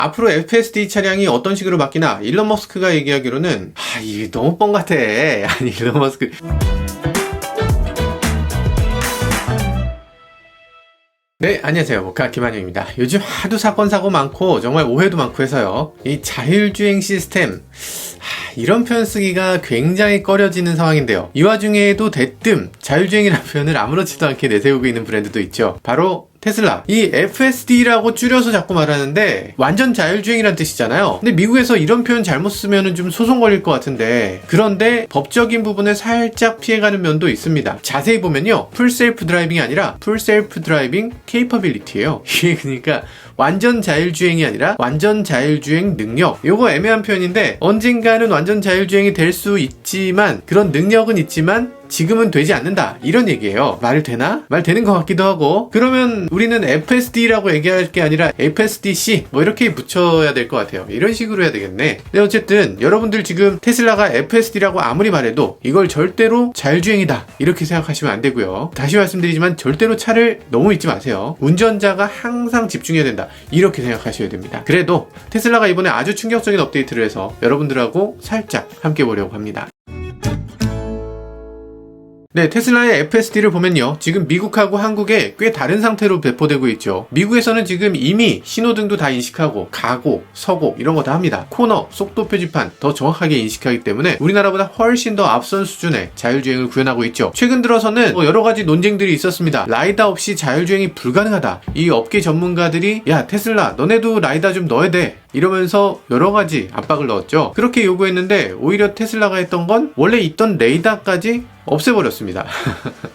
앞으로 FSD 차량이 어떤 식으로 바뀌나 일론 머스크가 얘기하기로는 이게 너무 뻥 같아. 아니 일론 머스크 네, 안녕하세요. 모카 김한영입니다. 요즘 하도 사건 사고 많고 정말 오해도 많고 해서요. 이 자율주행 시스템 이런 표현 쓰기가 굉장히 꺼려지는 상황인데요. 이 와중에도 대뜸 자율주행이라는 표현을 아무렇지도 않게 내세우고 있는 브랜드도 있죠. 바로 테슬라. 이 FSD라고 줄여서 자꾸 말하는데 완전 자율주행이란 뜻이잖아요. 근데 미국에서 이런 표현 잘못 쓰면 좀 소송 걸릴 것 같은데, 그런데 법적인 부분을 살짝 피해가는 면도 있습니다. 자세히 보면요, 풀 셀프 드라이빙이 아니라 풀 셀프 드라이빙 케이퍼빌리티예요. 이게 그러니까 완전 자율주행이 아니라 완전 자율주행 능력. 요거 애매한 표현인데 언젠가는 완전 자율주행이 될 수 있지만, 그런 능력은 있지만 지금은 되지 않는다, 이런 얘기예요. 말 되나? 말 되는 것 같기도 하고. 그러면 우리는 FSD라고 얘기할 게 아니라 FSDC 뭐 이렇게 붙여야 될 것 같아요. 이런 식으로 해야 되겠네. 근데 어쨌든 여러분들 지금 테슬라가 FSD라고 아무리 말해도 이걸 절대로 자율주행이다 이렇게 생각하시면 안 되고요. 다시 말씀드리지만 절대로 차를 너무 믿지 마세요. 운전자가 항상 집중해야 된다 이렇게 생각하셔야 됩니다. 그래도 테슬라가 이번에 아주 충격적인 업데이트를 해서 여러분들하고 살짝 함께 보려고 합니다. 네, 테슬라의 FSD를 보면요, 지금 미국하고 한국에 꽤 다른 상태로 배포되고 있죠. 미국에서는 지금 이미 신호등도 다 인식하고 가고 서고 이런 거 다 합니다. 코너, 속도 표지판 더 정확하게 인식하기 때문에 우리나라보다 훨씬 더 앞선 수준의 자율주행을 구현하고 있죠. 최근 들어서는 여러 가지 논쟁들이 있었습니다. 라이다 없이 자율주행이 불가능하다. 이 업계 전문가들이 야 테슬라 너네도 라이다 좀 넣어야 돼 이러면서 여러 가지 압박을 넣었죠. 그렇게 요구했는데 오히려 테슬라가 했던 건 원래 있던 레이더까지 없애버렸습니다.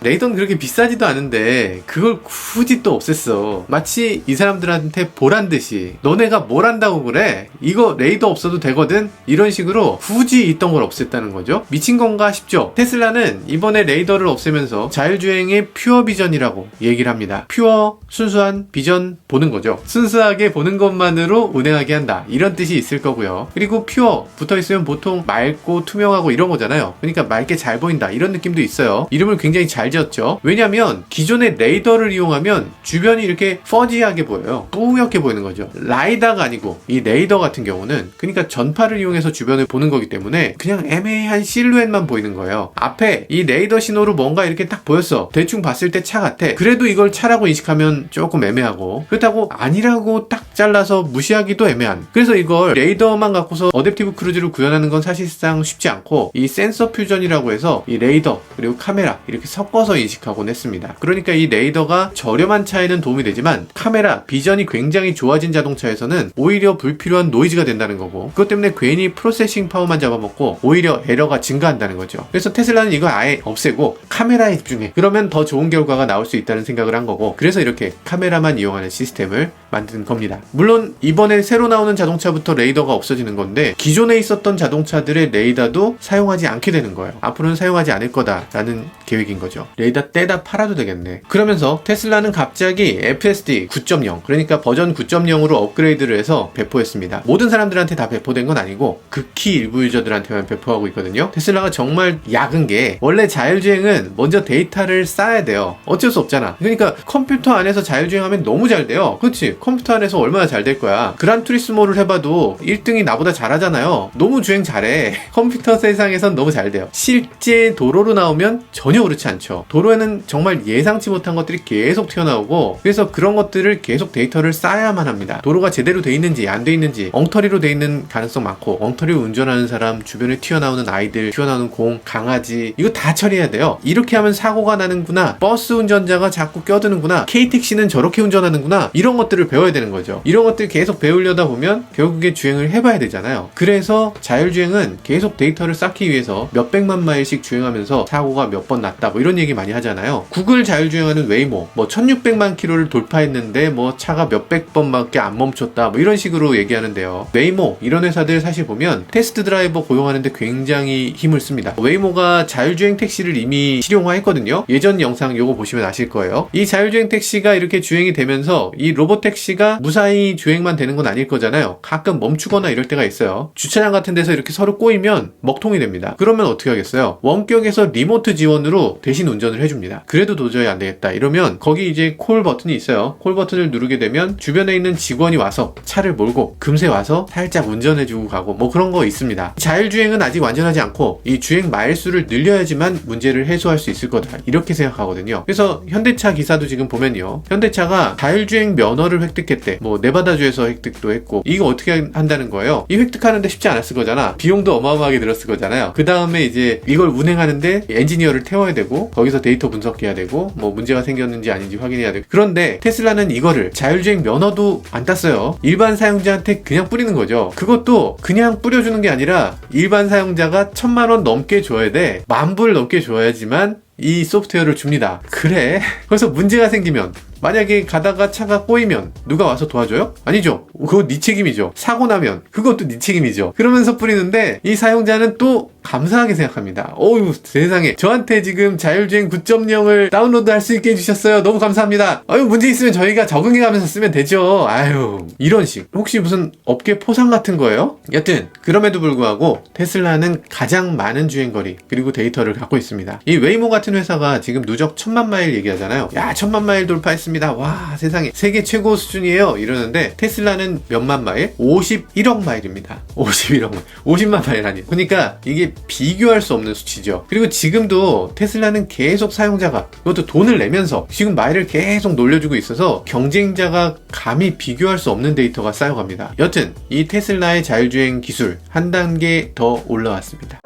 레이더는 그렇게 비싸지도 않은데 그걸 굳이 또 없앴어. 마치 이 사람들한테 보란 듯이 너네가 뭘 한다고 그래? 이거 레이더 없어도 되거든? 이런 식으로 굳이 있던 걸 없앴다는 거죠. 미친 건가 싶죠? 테슬라는 이번에 레이더를 없애면서 자율주행의 퓨어 비전이라고 얘기를 합니다. 퓨어, 순수한 비전 보는 거죠. 순수하게 보는 것만으로 운행하게 한다, 이런 뜻이 있을 거고요. 그리고 퓨어 붙어있으면 보통 맑고 투명하고 이런 거잖아요. 그러니까 맑게 잘 보인다 이런 느낌도 있어요. 이름을 굉장히 잘 지었죠. 왜냐면 기존의 레이더를 이용하면 주변이 이렇게 퍼지하게 보여요. 뿌옇게 보이는 거죠. 라이다가 아니고 이 레이더 같은 경우는 그러니까 전파를 이용해서 주변을 보는 거기 때문에 그냥 애매한 실루엣만 보이는 거예요. 앞에 이 레이더 신호로 뭔가 이렇게 딱 보였어. 대충 봤을 때 차 같아. 그래도 이걸 차라고 인식하면 조금 애매하고, 그렇다고 아니라고 딱 잘라서 무시하기도 애매한. 그래서 이걸 레이더만 갖고서 어댑티브 크루즈를 구현하는 건 사실상 쉽지 않고, 이 센서 퓨전이라고 해서 이 레이더 그리고 카메라 이렇게 섞어서 인식하곤 했습니다. 그러니까 이 레이더가 저렴한 차에는 도움이 되지만 카메라, 비전이 굉장히 좋아진 자동차에서는 오히려 불필요한 노이즈가 된다는 거고, 그것 때문에 괜히 프로세싱 파워만 잡아먹고 오히려 에러가 증가한다는 거죠. 그래서 테슬라는 이거 아예 없애고 카메라에 집중해. 그러면 더 좋은 결과가 나올 수 있다는 생각을 한 거고, 그래서 이렇게 카메라만 이용하는 시스템을 만든 겁니다. 물론 이번에 새로 나오는 자동차부터 레이더가 없어지는 건데 기존에 있었던 자동차들의 레이더도 사용하지 않게 되는 거예요. 앞으로는 사용하지 않을 거다라는 계획인 거죠. 레이더 떼다 팔아도 되겠네. 그러면서 테슬라는 갑자기 FSD 9.0, 그러니까 버전 9.0으로 업그레이드를 해서 배포했습니다. 모든 사람들한테 다 배포된 건 아니고 극히 일부 유저들한테만 배포하고 있거든요. 테슬라가 정말 약은 게, 원래 자율주행은 먼저 데이터를 쌓아야 돼요. 어쩔 수 없잖아. 그러니까 컴퓨터 안에서 자율주행하면 너무 잘 돼요. 그렇지? 컴퓨터 안에서 얼마나 잘 될 거야. 그란투리스모를 해봐도 1등이 나보다 잘하잖아요. 너무 주행 잘해. 컴퓨터 세상에선 너무 잘 돼요. 실제 도로로 나오면 전혀 그렇지 않죠. 도로에는 정말 예상치 못한 것들이 계속 튀어나오고, 그래서 그런 것들을 계속 데이터를 쌓아야만 합니다. 도로가 제대로 돼 있는지 안 돼 있는지, 엉터리로 돼 있는 가능성 많고, 엉터리로 운전하는 사람, 주변에 튀어나오는 아이들, 튀어나오는 공, 강아지, 이거 다 처리해야 돼요. 이렇게 하면 사고가 나는구나, 버스 운전자가 자꾸 껴드는구나, KTX는 저렇게 운전하는구나, 이런 것들을 배워야 되는 거죠. 이런 것들 계속 배우려다 보면 결국에 주행을 해봐야 되잖아요. 그래서 자율주행은 계속 데이터를 쌓기 위해서 몇백만 마일씩 주행하면서 사고가 몇 번 났다 뭐 이런 얘기 많이 하잖아요. 구글 자율주행하는 웨이모 뭐 1600만 킬로를 돌파했는데 뭐 차가 몇백 번밖에 안 멈췄다 뭐 이런 식으로 얘기하는데요. 웨이모 이런 회사들 사실 보면 테스트 드라이버 고용하는데 굉장히 힘을 씁니다. 웨이모가 자율주행 택시를 이미 실용화했거든요. 예전 영상 요거 보시면 아실 거예요. 이 자율주행 택시가 이렇게 주행이 되면서 이 로봇 택시가 무사히 주행만 되는 건 아닐 거잖아요. 가끔 멈추거나 이럴 때가 있어요. 주차장 같은 데서 이렇게 서로 꼬이면 먹통이 됩니다. 그러면 어떻게 하겠어요? 원격에서 리모트 지원으로 폰으로 대신 운전을 해줍니다. 그래도 도저히 안 되겠다 이러면 거기 이제 콜 버튼이 있어요. 콜 버튼을 누르게 되면 주변에 있는 직원이 와서 차를 몰고 금세 와서 살짝 운전해주고 가고 뭐 그런 거 있습니다. 자율주행은 아직 완전하지 않고 이 주행 마일수를 늘려야지만 문제를 해소할 수 있을 거다 이렇게 생각하거든요. 그래서 현대차 기사도 지금 보면요, 현대차가 자율주행 면허를 획득했대. 뭐 네바다주에서 획득도 했고, 이거 어떻게 한다는 거예요? 이 획득하는데 쉽지 않았을 거잖아. 비용도 어마어마하게 들었을 거잖아요. 그 다음에 이제 이걸 운행하는데 엔지니어를 태워야 되고, 거기서 데이터 분석해야 되고, 뭐 문제가 생겼는지 아닌지 확인해야 되고. 그런데 테슬라는 이거를 자율주행 면허도 안 땄어요. 일반 사용자한테 그냥 뿌리는 거죠. 그것도 그냥 뿌려주는 게 아니라 일반 사용자가 1,000만 원 넘게 줘야 돼. 10,000불 넘게 줘야지만 이 소프트웨어를 줍니다. 그래? 그래서 문제가 생기면, 만약에 가다가 차가 꼬이면 누가 와서 도와줘요? 아니죠. 그거 네 책임이죠. 사고 나면 그것도 네 책임이죠. 그러면서 뿌리는데 이 사용자는 또 감사하게 생각합니다. 어휴, 세상에, 저한테 지금 자율주행 9.0을 다운로드 할 수 있게 해주셨어요. 너무 감사합니다. 아유, 문제 있으면 저희가 적응해가면서 쓰면 되죠. 아유, 이런 식. 혹시 무슨 업계 포상 같은 거예요? 여튼 그럼에도 불구하고 테슬라는 가장 많은 주행거리 그리고 데이터를 갖고 있습니다. 이 웨이모 같은 회사가 지금 누적 1,000만 마일 얘기하잖아요. 야, 1,000만 마일 돌파했습니다. 와, 세상에, 세계 최고 수준이에요 이러는데, 테슬라는 몇만 마일? 51억 마일입니다. 51억 마일. 50만 마일 아니에요. 그러니까 이게 비교할 수 없는 수치죠. 그리고 지금도 테슬라는 계속 사용자가, 그것도 돈을 내면서 지금 마일을 계속 놀려주고 있어서 경쟁자가 감히 비교할 수 없는 데이터가 쌓여갑니다. 여튼 이 테슬라의 자율주행 기술 한 단계 더 올라왔습니다.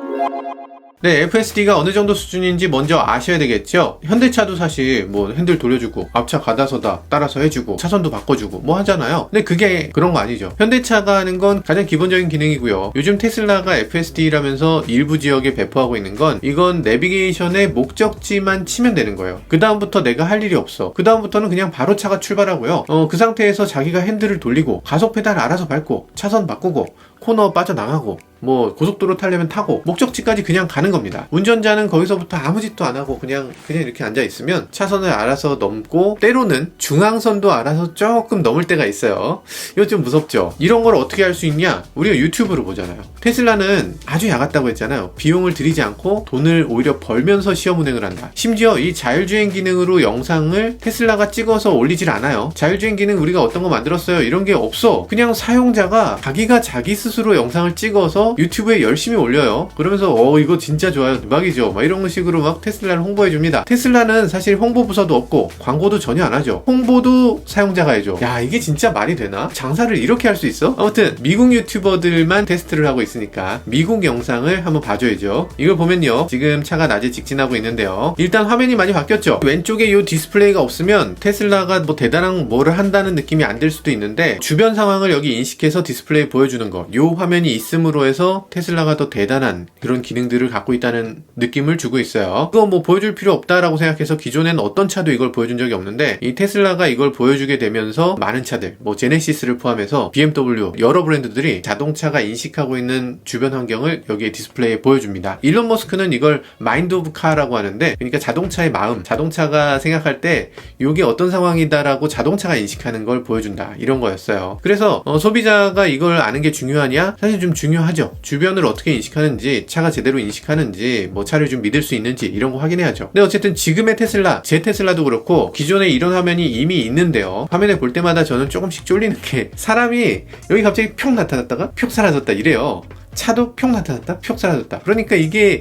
네, FSD가 어느 정도 수준인지 먼저 아셔야 되겠죠? 현대차도 사실 뭐 핸들 돌려주고 앞차 가다서다 따라서 해주고 차선도 바꿔주고 뭐 하잖아요. 근데 그게 그런 거 아니죠. 현대차가 하는 건 가장 기본적인 기능이고요. 요즘 테슬라가 FSD라면서 일부 지역에 배포하고 있는 건, 이건 내비게이션의 목적지만 치면 되는 거예요. 그 다음부터 내가 할 일이 없어. 그 다음부터는 그냥 바로 차가 출발하고요. 그 상태에서 자기가 핸들을 돌리고 가속 페달 알아서 밟고 차선 바꾸고 코너 빠져나가고 뭐 고속도로 타려면 타고 목적지까지 그냥 가는 겁니다. 운전자는 거기서부터 아무 짓도 안 하고 그냥 이렇게 앉아 있으면 차선을 알아서 넘고, 때로는 중앙선도 알아서 조금 넘을 때가 있어요. 이거 좀 무섭죠? 이런 걸 어떻게 할 수 있냐? 우리가 유튜브로 보잖아요. 테슬라는 아주 야같다고 했잖아요. 비용을 들이지 않고 돈을 오히려 벌면서 시험 운행을 한다. 심지어 이 자율주행 기능으로 영상을 테슬라가 찍어서 올리질 않아요. 자율주행 기능 우리가 어떤 거 만들었어요 이런 게 없어. 그냥 사용자가 자기가 자기 스스로 영상을 찍어서 유튜브에 열심히 올려요. 그러면서 이거 진짜 좋아요, 대박이죠, 막 이런 식으로 막 테슬라를 홍보해 줍니다. 테슬라는 사실 홍보 부서도 없고 광고도 전혀 안 하죠. 홍보도 사용자가 해줘. 야, 이게 진짜 말이 되나? 장사를 이렇게 할 수 있어? 아무튼 미국 유튜버들만 테스트를 하고 있으니까 미국 영상을 한번 봐줘야죠. 이걸 보면요, 지금 차가 낮에 직진하고 있는데요, 일단 화면이 많이 바뀌었죠. 왼쪽에 이 디스플레이가 없으면 테슬라가 뭐 대단한 뭐를 한다는 느낌이 안 들 수도 있는데, 주변 상황을 여기 인식해서 디스플레이 보여주는 거, 이 화면이 있음으로 해서 테슬라가 더 대단한 그런 기능들을 갖고 있다는 느낌을 주고 있어요. 그거 뭐 보여줄 필요 없다라고 생각해서 기존에는 어떤 차도 이걸 보여준 적이 없는데, 이 테슬라가 이걸 보여주게 되면서 많은 차들, 뭐 제네시스를 포함해서 BMW, 여러 브랜드들이 자동차가 인식하고 있는 주변 환경을 여기에 디스플레이에 보여줍니다. 일론 머스크는 이걸 마인드 오브 카라고 하는데, 그러니까 자동차의 마음, 자동차가 생각할 때 이게 어떤 상황이다라고 자동차가 인식하는 걸 보여준다, 이런 거였어요. 그래서 소비자가 이걸 아는 게 중요하냐? 사실 좀 중요하죠. 주변을 어떻게 인식하는지, 차가 제대로 인식하는지, 뭐 차를 좀 믿을 수 있는지 이런 거 확인해야죠. 근데 어쨌든 지금의 테슬라, 제 테슬라도 그렇고 기존에 이런 화면이 이미 있는데요, 화면에 볼 때마다 저는 조금씩 쫄리는 게, 사람이 여기 갑자기 뿅 나타났다가 뿅 사라졌다 이래요. 차도 뿅 나타났다 뿅 사라졌다. 그러니까 이게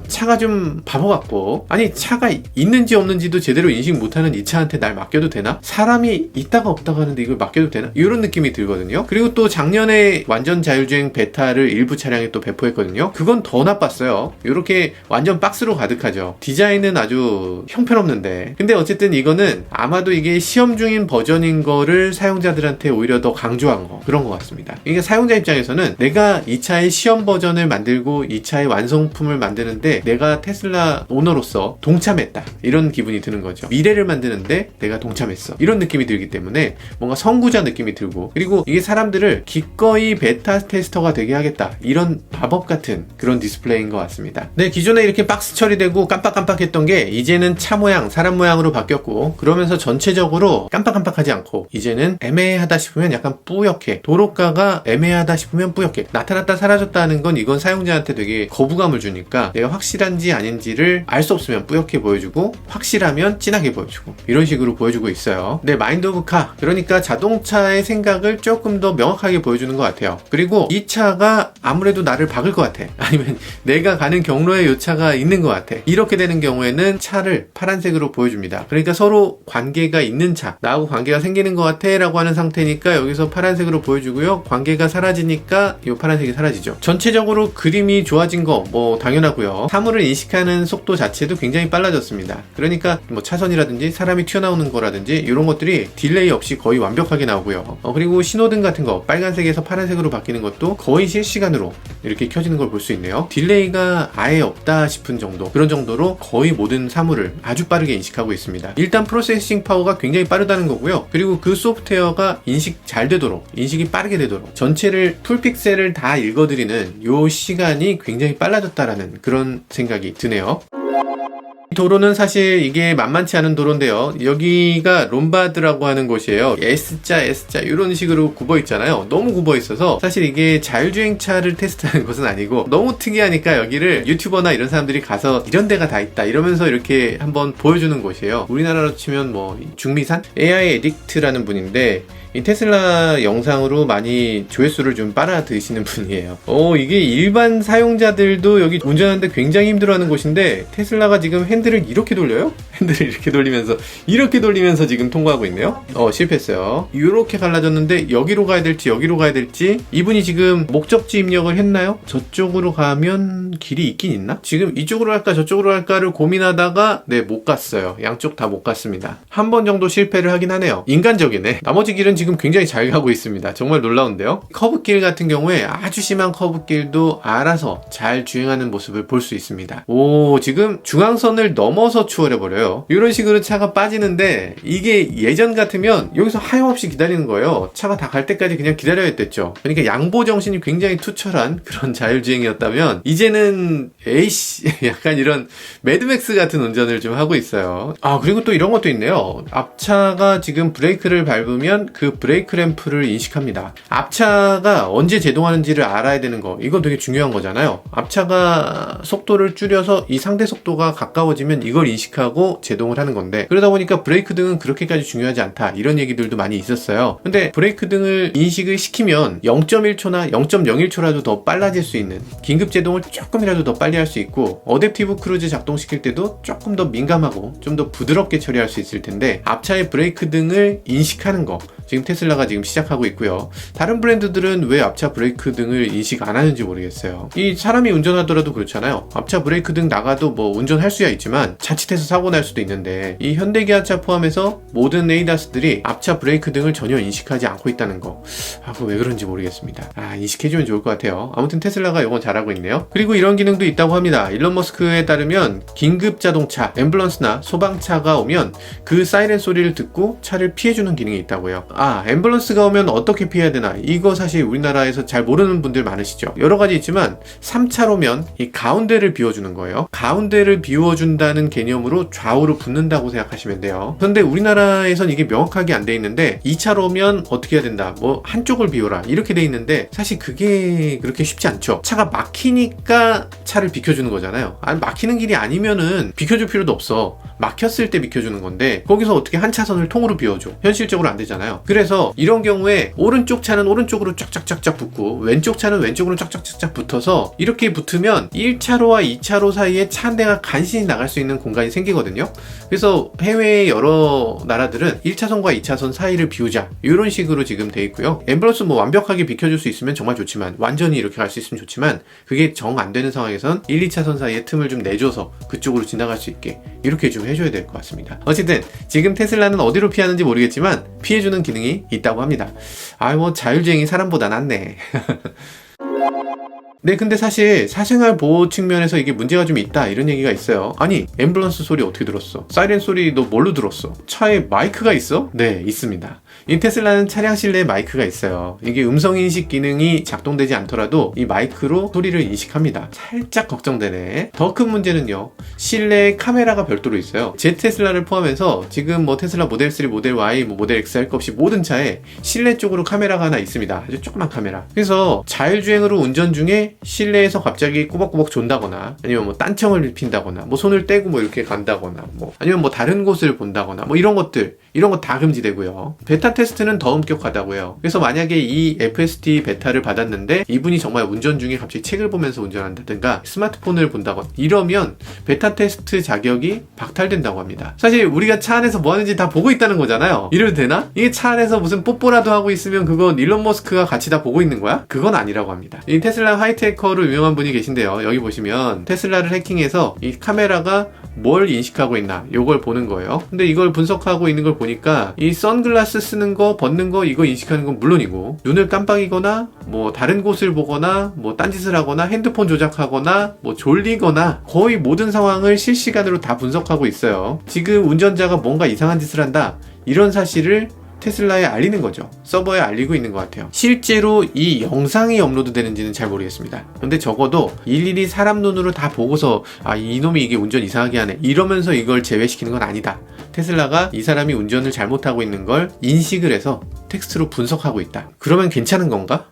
차가 좀 바보 같고, 아니 차가 있는지 없는지도 제대로 인식 못하는 이 차한테 날 맡겨도 되나? 사람이 있다가 없다가 하는데 이걸 맡겨도 되나? 이런 느낌이 들거든요. 그리고 또 작년에 완전 자율주행 베타를 일부 차량에 또 배포했거든요. 그건 더 나빴어요. 이렇게 완전 박스로 가득하죠. 디자인은 아주 형편없는데, 근데 어쨌든 이거는 아마도 이게 시험 중인 버전인 거를 사용자들한테 오히려 더 강조한 거, 그런 것 같습니다. 이게 사용자 입장에서는 내가 이 차의 시험 버전을 만들고 이 차의 완성품을 만드는데 내가 테슬라 오너로서 동참했다, 이런 기분이 드는 거죠. 미래를 만드는데 내가 동참했어, 이런 느낌이 들기 때문에 뭔가 선구자 느낌이 들고, 그리고 이게 사람들을 기꺼이 베타 테스터가 되게 하겠다, 이런 마법 같은 그런 디스플레이인 것 같습니다. 네, 기존에 이렇게 박스 처리되고 깜빡깜빡했던 게 이제는 차 모양, 사람 모양으로 바뀌었고, 그러면서 전체적으로 깜빡깜빡하지 않고 이제는 애매하다 싶으면 약간 뿌옇게, 도로가가 애매하다 싶으면 뿌옇게, 나타났다 사라졌다 빨라졌다는 건 이건 사용자한테 되게 거부감을 주니까 내가 확실한지 아닌지를 알 수 없으면 뿌옇게 보여주고 확실하면 진하게 보여주고 이런 식으로 보여주고 있어요. 네, 마인드 오브 카. 그러니까 자동차의 생각을 조금 더 명확하게 보여주는 것 같아요. 그리고 이 차가 아무래도 나를 박을 것 같아. 아니면 내가 가는 경로에 이 차가 있는 것 같아. 이렇게 되는 경우에는 차를 파란색으로 보여줍니다. 그러니까 서로 관계가 있는 차, 나하고 관계가 생기는 것 같아 라고 하는 상태니까 여기서 파란색으로 보여주고요. 관계가 사라지니까 이 파란색이 사라지죠. 전체적으로 그림이 좋아진 거 뭐 당연하고요. 사물을 인식하는 속도 자체도 굉장히 빨라졌습니다. 그러니까 뭐 차선이라든지 사람이 튀어나오는 거라든지 이런 것들이 딜레이 없이 거의 완벽하게 나오고요. 그리고 신호등 같은 거 빨간색에서 파란색으로 바뀌는 것도 거의 실시간으로 이렇게 켜지는 걸 볼 수 있네요. 딜레이가 아예 없다 싶은 정도, 그런 정도로 거의 모든 사물을 아주 빠르게 인식하고 있습니다. 일단 프로세싱 파워가 굉장히 빠르다는 거고요. 그리고 그 소프트웨어가 인식 잘 되도록, 인식이 빠르게 되도록 전체를 풀픽셀을 다 읽어드리는 요 시간이 굉장히 빨라졌다라는 그런 생각이 드네요. 이 도로는 사실 이게 만만치 않은 도로인데요. 여기가 롬바드라고 하는 곳이에요. S자 이런 식으로 굽어 있잖아요. 너무 굽어 있어서 사실 이게 자율주행차를 테스트하는 곳은 아니고 너무 특이하니까 여기를 유튜버나 이런 사람들이 가서 이런 데가 다 있다 이러면서 이렇게 한번 보여주는 곳이에요. 우리나라로 치면 뭐 중미산? AI 에딕트라는 분인데 이 테슬라 영상으로 많이 조회수를 좀 빨아드시는 분이에요. 이게 일반 사용자들도 여기 운전하는데 굉장히 힘들어하는 곳인데 테슬라가 지금 핸들을 이렇게 돌려요? 핸들을 이렇게 돌리면서 지금 통과하고 있네요. 실패했어요. 이렇게 갈라졌는데 여기로 가야 될지 이분이 지금 목적지 입력을 했나요? 저쪽으로 가면 길이 있긴 있나? 지금 이쪽으로 갈까 저쪽으로 갈까를 고민하다가 못 갔어요. 양쪽 다 못 갔습니다. 한 번 정도 실패를 하긴 하네요. 인간적이네. 나머지 길은 지금 굉장히 잘 가고 있습니다. 정말 놀라운데요. 커브길 같은 경우에 아주 심한 커브길도 알아서 잘 주행하는 모습을 볼 수 있습니다. 지금 중앙선을 넘어서 추월해버려요. 이런 식으로 차가 빠지는데 이게 예전 같으면 여기서 하염없이 기다리는 거예요. 차가 다 갈 때까지 그냥 기다려야 됐죠. 그러니까 양보 정신이 굉장히 투철한 그런 자율주행이었다면 이제는 약간 이런 매드맥스 같은 운전을 좀 하고 있어요. 그리고 또 이런 것도 있네요. 앞차가 지금 브레이크를 밟으면 그 브레이크 램프를 인식합니다. 앞차가 언제 제동하는지를 알아야 되는 거, 이건 되게 중요한 거잖아요. 앞차가 속도를 줄여서 이 상대 속도가 가까워지면 이걸 인식하고 제동을 하는 건데, 그러다 보니까 브레이크 등은 그렇게까지 중요하지 않다 이런 얘기들도 많이 있었어요. 근데 브레이크 등을 인식을 시키면 0.1초나 0.01초라도 더 빨라질 수 있는, 긴급 제동을 조금이라도 더 빨리 할 수 있고, 어댑티브 크루즈 작동시킬 때도 조금 더 민감하고 좀 더 부드럽게 처리할 수 있을 텐데, 앞차의 브레이크 등을 인식하는 거 지금 테슬라가 지금 시작하고 있고요. 다른 브랜드들은 왜 앞차 브레이크 등을 인식 안 하는지 모르겠어요. 이 사람이 운전하더라도 그렇잖아요. 앞차 브레이크 등 나가도 뭐 운전할 수야 있지만 자칫해서 사고 날 수도 있는데, 이 현대기아차 포함해서 모든 에이다스들이 앞차 브레이크 등을 전혀 인식하지 않고 있다는 거, 그거 왜 그런지 모르겠습니다. 인식해주면 좋을 것 같아요. 아무튼 테슬라가 이건 잘하고 있네요. 그리고 이런 기능도 있다고 합니다. 일론 머스크에 따르면 긴급 자동차, 앰뷸런스나 소방차가 오면 그 사이렌 소리를 듣고 차를 피해주는 기능이 있다고요. 앰뷸런스가 오면 어떻게 피해야 되나, 이거 사실 우리나라에서 잘 모르는 분들 많으시죠. 여러 가지 있지만 3차로면 이 가운데를 비워주는 거예요. 가운데를 비워준다는 개념으로 좌우로 붙는다고 생각하시면 돼요. 그런데 우리나라에선 이게 명확하게 안 돼 있는데 2차로면 어떻게 해야 된다, 뭐 한쪽을 비워라 이렇게 돼 있는데, 사실 그게 그렇게 쉽지 않죠. 차가 막히니까 차를 비켜주는 거잖아요. 막히는 길이 아니면은 비켜줄 필요도 없어. 막혔을 때 비켜주는 건데 거기서 어떻게 한 차선을 통으로 비워줘? 현실적으로 안 되잖아요. 그래서 이런 경우에 오른쪽 차는 오른쪽으로 쫙쫙쫙쫙 붙고 왼쪽 차는 왼쪽으로 쫙쫙쫙쫙 붙어서, 이렇게 붙으면 1차로와 2차로 사이에 차 한 대가 간신히 나갈 수 있는 공간이 생기거든요. 그래서 해외의 여러 나라들은 1차선과 2차선 사이를 비우자 이런 식으로 지금 돼 있고요. 앰뷸런스 뭐 완벽하게 비켜줄 수 있으면 정말 좋지만, 완전히 이렇게 갈 수 있으면 좋지만, 그게 정 안 되는 상황에선 1, 2차선 사이에 틈을 좀 내줘서 그쪽으로 지나갈 수 있게 이렇게 좀 해줘야 될 것 같습니다. 어쨌든 지금 테슬라는 어디로 피하는지 모르겠지만 피해주는 기능이 있다고 합니다. 뭐 자율주행이 사람보다 낫네. 네, 근데 사실 사생활 보호 측면에서 이게 문제가 좀 있다 이런 얘기가 있어요. 아니, 앰뷸런스 소리 어떻게 들었어? 사이렌 소리 너 뭘로 들었어? 차에 마이크가 있어? 네, 있습니다. 이 테슬라는 차량 실내에 마이크가 있어요. 이게 음성인식 기능이 작동되지 않더라도 이 마이크로 소리를 인식합니다. 살짝 걱정되네. 더 큰 문제는요, 실내에 카메라가 별도로 있어요. 제 테슬라를 포함해서 지금 뭐 테슬라 모델 3, 모델 Y, 뭐 모델 X 할 것 없이 모든 차에 실내 쪽으로 카메라가 하나 있습니다. 아주 조그만 카메라. 그래서 자율주행으로 운전 중에 실내에서 갑자기 꾸벅꾸벅 존다거나, 아니면 뭐 딴청을 핀다거나, 뭐 손을 떼고 뭐 이렇게 간다거나, 뭐 아니면 뭐 다른 곳을 본다거나, 뭐 이런 거 다 금지되고요. 베타 테스트는 더 엄격하다고요. 그래서 만약에 이 FSD 베타를 받았는데 이분이 정말 운전 중에 갑자기 책을 보면서 운전한다든가 스마트폰을 본다거나 이러면 베타 테스트 자격이 박탈된다고 합니다. 사실 우리가 차 안에서 뭐 하는지 다 보고 있다는 거잖아요. 이래도 되나? 이게 차 안에서 무슨 뽀뽀라도 하고 있으면 그건 일론 머스크가 같이 다 보고 있는 거야? 그건 아니라고 합니다. 이 테슬라 화이트 해커로 유명한 분이 계신데요. 여기 보시면 테슬라를 해킹해서 이 카메라가 뭘 인식하고 있나 요걸 보는 거예요. 근데 이걸 분석하고 있는 걸 보니까 이 선글라스 쓰는 거, 벗는 거, 이거 인식하는 건 물론이고, 눈을 깜빡이거나 뭐 다른 곳을 보거나 뭐 딴짓을 하거나 핸드폰 조작하거나 뭐 졸리거나 거의 모든 상황을 실시간으로 다 분석하고 있어요. 지금 운전자가 뭔가 이상한 짓을 한다, 이런 사실을 테슬라에 알리는 거죠. 서버에 알리고 있는 것 같아요. 실제로 이 영상이 업로드 되는지는 잘 모르겠습니다. 근데 적어도 일일이 사람 눈으로 다 보고서 아, 이놈이 이게 운전 이상하게 하네, 이러면서 이걸 제외시키는 건 아니다. 테슬라가 이 사람이 운전을 잘못하고 있는 걸 인식을 해서 텍스트로 분석하고 있다. 그러면 괜찮은 건가?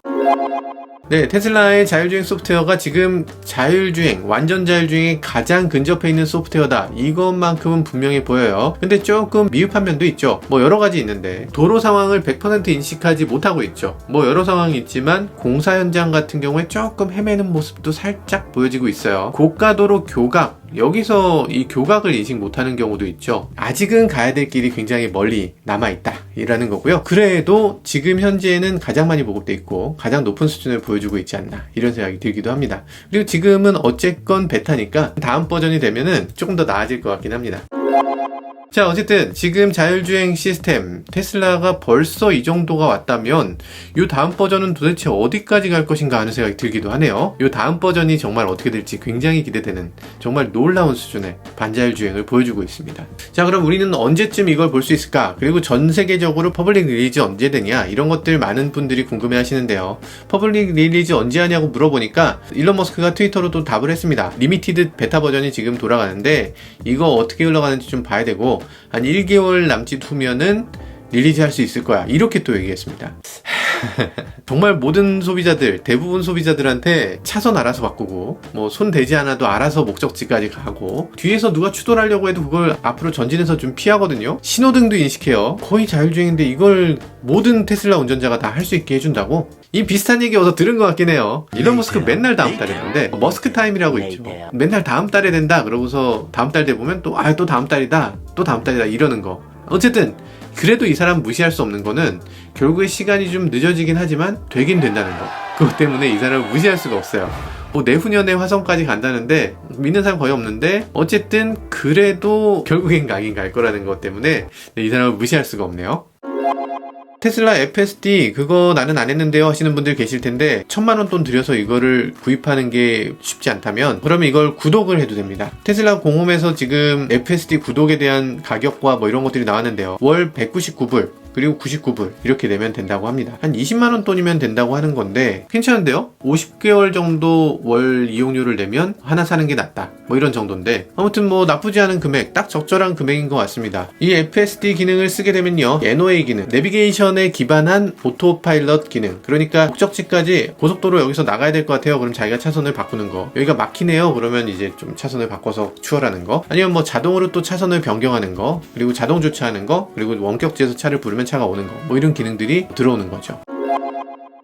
네, 테슬라의 자율주행 소프트웨어가 지금 자율주행, 완전 자율주행에 가장 근접해 있는 소프트웨어다, 이것만큼은 분명해 보여요. 근데 조금 미흡한 면도 있죠. 뭐 여러 가지 있는데 도로 상황을 100% 인식하지 못하고 있죠. 뭐 여러 상황이 있지만 공사 현장 같은 경우에 조금 헤매는 모습도 살짝 보여지고 있어요. 고가도로 교각, 여기서 이 교각을 인식 못하는 경우도 있죠. 아직은 가야 될 길이 굉장히 멀리 남아있다 이라는 거고요. 그래도 지금 현재는 가장 많이 보급돼 있고 가장 높은 수준을 보여주고 있지 않나, 이런 생각이 들기도 합니다. 그리고 지금은 어쨌건 베타니까 다음 버전이 되면은 조금 더 나아질 것 같긴 합니다. 자, 어쨌든 지금 자율주행 시스템 테슬라가 벌써 이 정도가 왔다면 이 다음 버전은 도대체 어디까지 갈 것인가 하는 생각이 들기도 하네요. 이 다음 버전이 정말 어떻게 될지 굉장히 기대되는, 정말 놀라운 수준의 반자율주행을 보여주고 있습니다. 자, 그럼 우리는 언제쯤 이걸 볼 수 있을까? 그리고 전 세계적으로 퍼블릭 릴리즈 언제 되냐, 이런 것들 많은 분들이 궁금해 하시는데요. 퍼블릭 릴리즈 언제 하냐고 물어보니까 일론 머스크가 트위터로 또 답을 했습니다. 리미티드 베타 버전이 지금 돌아가는데 이거 어떻게 흘러가는지 좀 봐야 되고 한 1개월 남짓 후면은 릴리즈 할 수 있을 거야, 이렇게 또 얘기했습니다. 정말 모든 소비자들, 대부분 소비자들한테 차선 알아서 바꾸고 뭐 손 대지 않아도 알아서 목적지까지 가고, 뒤에서 누가 추돌 하려고 해도 그걸 앞으로 전진해서 좀 피하거든요. 신호등도 인식해요. 거의 자율주행인데 이걸 모든 테슬라 운전자가 다 할 수 있게 해준다고? 이 비슷한 얘기 어디서 들은 것 같긴 해요. 일론 머스크 맨날 다음 달에 되는데 머스크 타임이라고 있죠. 맨날 다음 달에 된다 그러고서 다음 달 돼 보면 또 또 다음 달이다, 또 다음 달이다 이러는 거. 어쨌든 그래도 이 사람 무시할 수 없는 거는 결국에 시간이 좀 늦어지긴 하지만 되긴 된다는 거. 그것 때문에 이 사람을 무시할 수가 없어요. 뭐 내후년에 화성까지 간다는데 믿는 사람 거의 없는데 어쨌든 그래도 결국엔 가긴 갈 거라는 것 때문에 이 사람을 무시할 수가 없네요. 테슬라 FSD 그거 나는 안 했는데요 하시는 분들 계실 텐데 1000만원 돈 들여서 이거를 구입하는 게 쉽지 않다면 그러면 이걸 구독을 해도 됩니다. 테슬라 공홈에서 지금 FSD 구독에 대한 가격과 뭐 이런 것들이 나왔는데요. 월 199불 그리고 99불 이렇게 내면 된다고 합니다. 한 20만원 돈이면 된다고 하는 건데 괜찮은데요? 50개월 정도 월 이용료를 내면 하나 사는 게 낫다 뭐 이런 정도인데 아무튼 뭐 나쁘지 않은 금액, 딱 적절한 금액인 것 같습니다. 이 FSD 기능을 쓰게 되면요, NOA 기능, 내비게이션에 기반한 오토파일럿 기능, 그러니까 목적지까지 고속도로 여기서 나가야 될 것 같아요. 그럼 자기가 차선을 바꾸는 거, 여기가 막히네요 그러면 이제 좀 차선을 바꿔서 추월하는 거, 아니면 뭐 자동으로 또 차선을 변경하는 거, 그리고 자동 주차하는 거, 그리고 원격지에서 차를 부르면 차가 오는 거, 뭐 이런 기능들이 들어오는 거죠.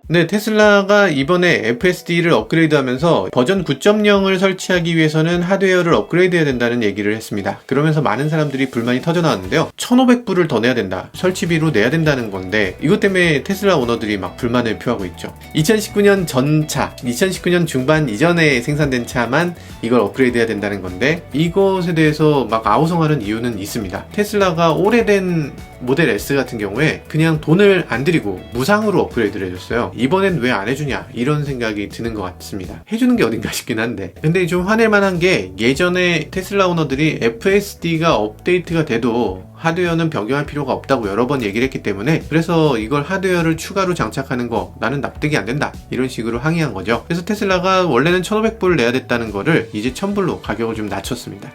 네, 테슬라가 이번에 FSD를 업그레이드하면서 버전 9.0을 설치하기 위해서는 하드웨어를 업그레이드해야 된다는 얘기를 했습니다. 그러면서 많은 사람들이 불만이 터져나왔는데요. 1,500불을 더 내야 된다, 설치비로 내야 된다는 건데 이것 때문에 테슬라 오너들이 막 불만을 표하고 있죠. 2019년 전차, 2019년 중반 이전에 생산된 차만 이걸 업그레이드해야 된다는 건데 이것에 대해서 막 아우성하는 이유는 있습니다. 테슬라가 오래된 모델 S 같은 경우에 그냥 돈을 안 들이고 무상으로 업그레이드를 해줬어요. 이번엔 왜 안 해주냐 이런 생각이 드는 것 같습니다. 해주는 게 어딘가 싶긴 한데, 근데 좀 화낼 만한 게 예전에 테슬라 오너들이 FSD가 업데이트가 돼도 하드웨어는 변경할 필요가 없다고 여러 번 얘기를 했기 때문에, 그래서 이걸 하드웨어를 추가로 장착하는 거 나는 납득이 안 된다 이런 식으로 항의한 거죠. 그래서 테슬라가 원래는 1,500불을 내야 됐다는 거를 이제 1,000불로 가격을 좀 낮췄습니다.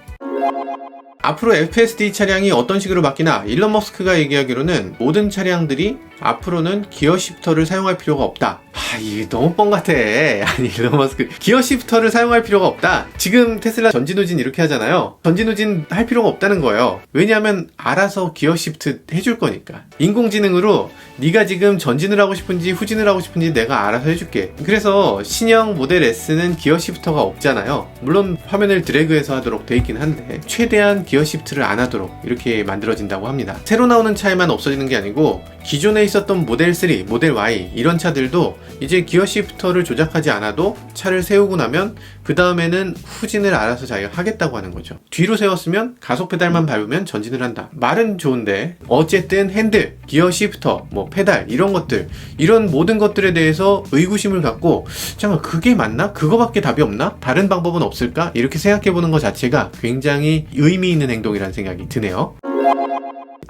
앞으로 FSD 차량이 어떤 식으로 바뀌나, 일론 머스크가 얘기하기로는 모든 차량들이 앞으로는 기어 시프터를 사용할 필요가 없다. 이게 너무 뻥 같아. 아니, 일론 머스크 기어 시프터를 사용할 필요가 없다. 지금 테슬라 전진 후진 이렇게 하잖아요. 전진 후진 할 필요가 없다는 거예요. 왜냐하면 알아서 기어 시프트 해줄 거니까. 인공지능으로 네가 지금 전진을 하고 싶은지 후진을 하고 싶은지 내가 알아서 해줄게. 그래서 신형 모델 S는 기어 시프터가 없잖아요. 물론 화면을 드래그해서 하도록 돼 있긴 한데 최대한 기어 시프트를 안 하도록 이렇게 만들어진다고 합니다. 새로 나오는 차에만 없어지는 게 아니고 기존에 있었던 모델 3, 모델 Y 이런 차들도 이제 기어 시프터를 조작하지 않아도 차를 세우고 나면 그 다음에는 후진을 알아서 자기가 하겠다고 하는 거죠. 뒤로 세웠으면 가속 페달만 밟으면 전진을 한다. 말은 좋은데 어쨌든 핸들, 기어 시프터, 뭐 페달 이런 것들, 이런 모든 것들에 대해서 의구심을 갖고 잠깐 그게 맞나? 그거밖에 답이 없나? 다른 방법은 없을까? 이렇게 생각해보는 것 자체가 굉장히 의미 있는 행동이라는 생각이 드네요.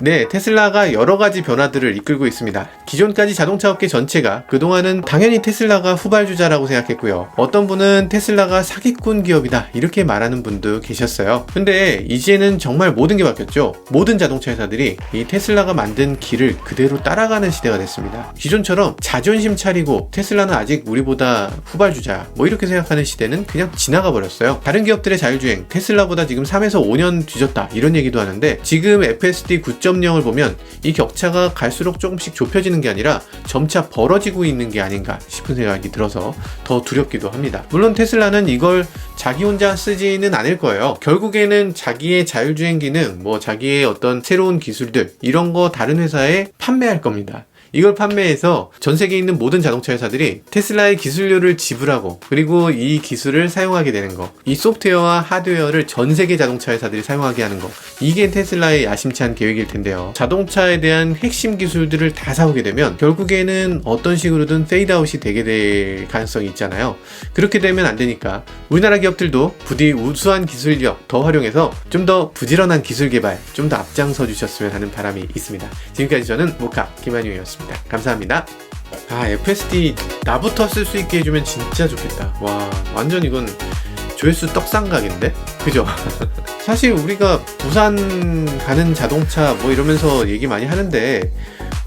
네, 테슬라가 여러 가지 변화들을 이끌고 있습니다. 기존까지 자동차 업계 전체가 그동안은 당연히 테슬라가 후발주자라고 생각했고요. 어떤 분은 테슬라가 사기꾼 기업이다 이렇게 말하는 분도 계셨어요. 근데 이제는 정말 모든 게 바뀌었죠. 모든 자동차 회사들이 이 테슬라가 만든 길을 그대로 따라가는 시대가 됐습니다. 기존처럼 자존심 차리고 테슬라는 아직 우리보다 후발주자 뭐 이렇게 생각하는 시대는 그냥 지나가 버렸어요. 다른 기업들의 자율주행, 테슬라보다 지금 3에서 5년 뒤졌다 이런 얘기도 하는데, 지금 FSD 9.0을 보면 이 격차가 갈수록 조금씩 좁혀지는 게 아니라 점차 벌어지고 있는 게 아닌가 싶은 생각이 들어서 더 두렵기도 합니다. 물론 테슬라는 이걸 자기 혼자 쓰지는 않을 거예요. 결국에는 자기의 자율주행 기능, 뭐 자기의 어떤 새로운 기술들 이런 거 다른 회사에 판매할 겁니다. 이걸 판매해서 전 세계에 있는 모든 자동차 회사들이 테슬라의 기술료를 지불하고 그리고 이 기술을 사용하게 되는 거, 이 소프트웨어와 하드웨어를 전 세계 자동차 회사들이 사용하게 하는 거, 이게 테슬라의 야심찬 계획일 텐데요. 자동차에 대한 핵심 기술들을 다 사오게 되면 결국에는 어떤 식으로든 페이드아웃이 되게 될 가능성이 있잖아요. 그렇게 되면 안 되니까 우리나라 기업들도 부디 우수한 기술력 더 활용해서 좀 더 부지런한 기술 개발 좀 더 앞장서 주셨으면 하는 바람이 있습니다. 지금까지 저는 모카 김한용이었습니다. 감사합니다. FSD 나부터 쓸 수 있게 해주면 진짜 좋겠다. 와, 완전 이건 조회수 떡상각인데? 그죠? 사실 우리가 부산 가는 자동차 뭐 이러면서 얘기 많이 하는데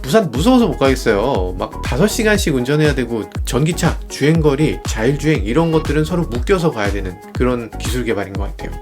부산 무서워서 못 가겠어요. 막 5시간씩 운전해야 되고 전기차, 주행거리, 자율주행 이런 것들은 서로 묶여서 가야 되는 그런 기술 개발인 것 같아요.